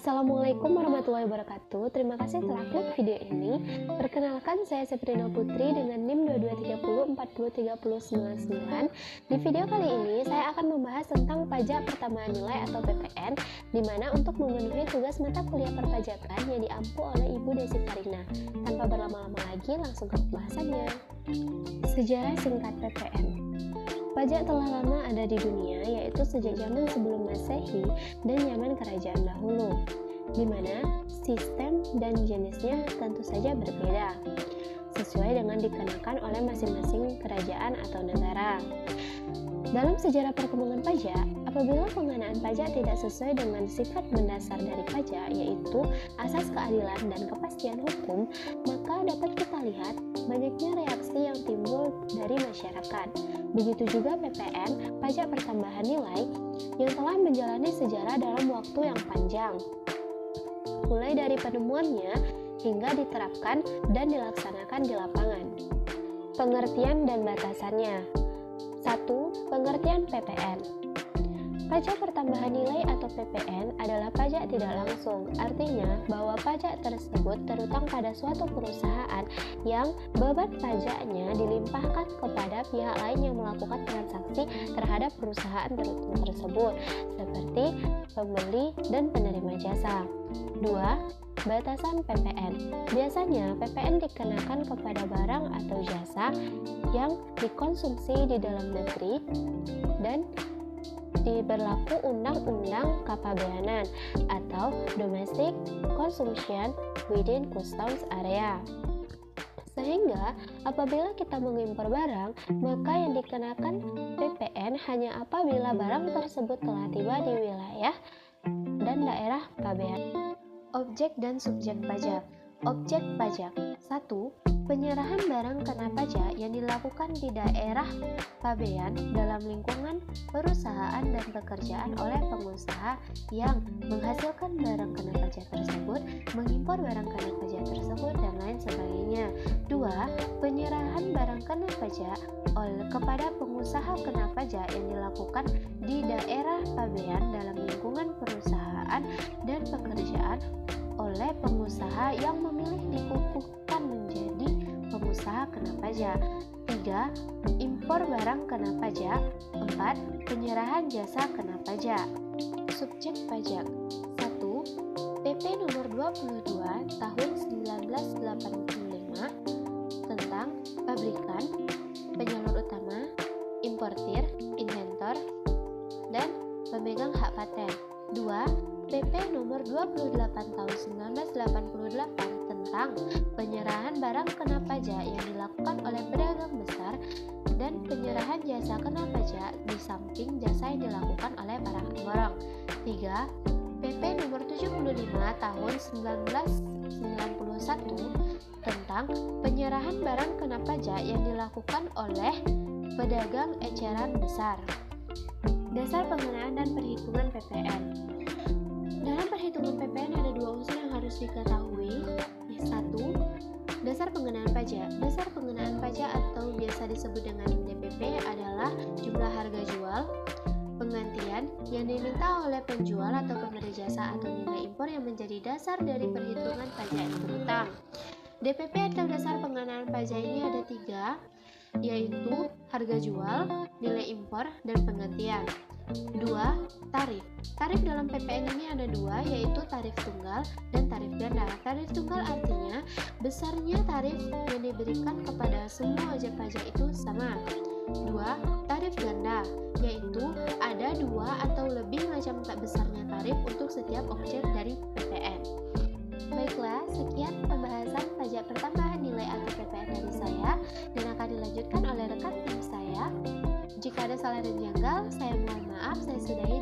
Assalamualaikum warahmatullahi wabarakatuh. Terima kasih telah klik video ini. Perkenalkan, saya Seprina Putri dengan NIM 2230403099. Di video kali ini saya akan membahas tentang pajak pertambahan nilai atau PPN, di mana untuk memenuhi tugas mata kuliah perpajakan yang diampu oleh Ibu Desi Karina. Tanpa berlama-lama lagi, langsung ke pembahasannya. Sejarah singkat PPN. Pajak telah lama ada di dunia, yaitu sejak zaman sebelum Masehi dan zaman kerajaan dahulu, di mana sistem dan jenisnya tentu saja berbeda, sesuai dengan dikenakan oleh masing-masing kerajaan atau negara. Dalam sejarah perkembangan pajak, apabila pengenaan pajak tidak sesuai dengan sifat mendasar dari pajak, yaitu asas keadilan dan kepastian hukum, maka dapat kita lihat banyaknya reaksi yang timbul dari masyarakat. Begitu juga PPN, pajak pertambahan nilai, yang telah menjalani sejarah dalam waktu yang panjang, mulai dari penemuannya hingga diterapkan dan dilaksanakan di lapangan. Pengertian dan batasannya. 1. Pengertian PPN. Pajak pertambahan nilai atau PPN adalah pajak tidak langsung, artinya bahwa pajak tersebut terutang pada suatu perusahaan yang beban pajaknya dilimpahkan kepada pihak lain yang melakukan transaksi terhadap perusahaan tersebut, seperti pembeli dan penerima jasa. 2. Batasan PPN. Biasanya PPN dikenakan kepada barang atau jasa yang dikonsumsi di dalam negeri dan diberlaku Undang-Undang Kepabeanan atau Domestic Consumption Within Customs Area. Sehingga apabila kita mengimpor barang, maka yang dikenakan PPN hanya apabila barang tersebut telah tiba di wilayah dan daerah pabean. Objek dan subjek pajak. Objek pajak. 1. Penyerahan barang kena pajak yang dilakukan di daerah pabean dalam lingkungan perusahaan dan pekerjaan oleh pengusaha yang menghasilkan barang kena pajak tersebut, mengimpor barang kena pajak tersebut, dan lain sebagainya. 2. Penyerahan barang kena pajak kepada pengusaha kena pajak yang dilakukan di daerah pabean dalam lingkungan perusahaan dan pekerjaan oleh pengusaha yang memilih dikukuhkan menjadi pengusaha kena pajak. 3. Impor barang kena pajak. 4. Penyerahan jasa kena pajak. Subjek pajak. 1. PP nomor 22 tahun 1985 tentang pabrikan, penyalur utama, importir, inventor, dan pemegang hak paten. 2. PP nomor 28 tahun 1988 tentang penyerahan barang kena pajak yang dilakukan oleh pedagang besar dan penyerahan jasa kena pajak di samping jasa yang dilakukan oleh para pemborong. 3. PP nomor 75 tahun 1991 tentang penyerahan barang kena pajak yang dilakukan oleh pedagang eceran besar. Dasar pengenaan dan perhitungan PPN. Dalam perhitungan PPN ada dua unsur yang harus diketahui. 1. Dasar pengenaan pajak. Dasar pengenaan pajak atau biasa disebut dengan DPP adalah jumlah harga jual, penggantian yang diminta oleh penjual atau pemberi jasa atau nilai impor yang menjadi dasar dari perhitungan pajak berhutang. DPP atau dasar pengenaan pajak ini ada 3, yaitu harga jual, nilai impor, dan penggantian. 2. Tarif. Tarif dalam PPN ini ada 2, yaitu tarif tunggal dan tarif ganda. Tarif tunggal artinya besarnya tarif yang diberikan kepada semua wajib pajak itu sama. 2. Tarif ganda, yaitu ada 2 atau lebih macam besarnya tarif untuk setiap objek dari PPN. Baiklah, sekian pembahasan pajak pertambahan nilai atau PPN dari saya dan akan dilanjutkan oleh rekan tim saya. Jika ada salah dan janggal, saya mohon maaf. Saya sudahi.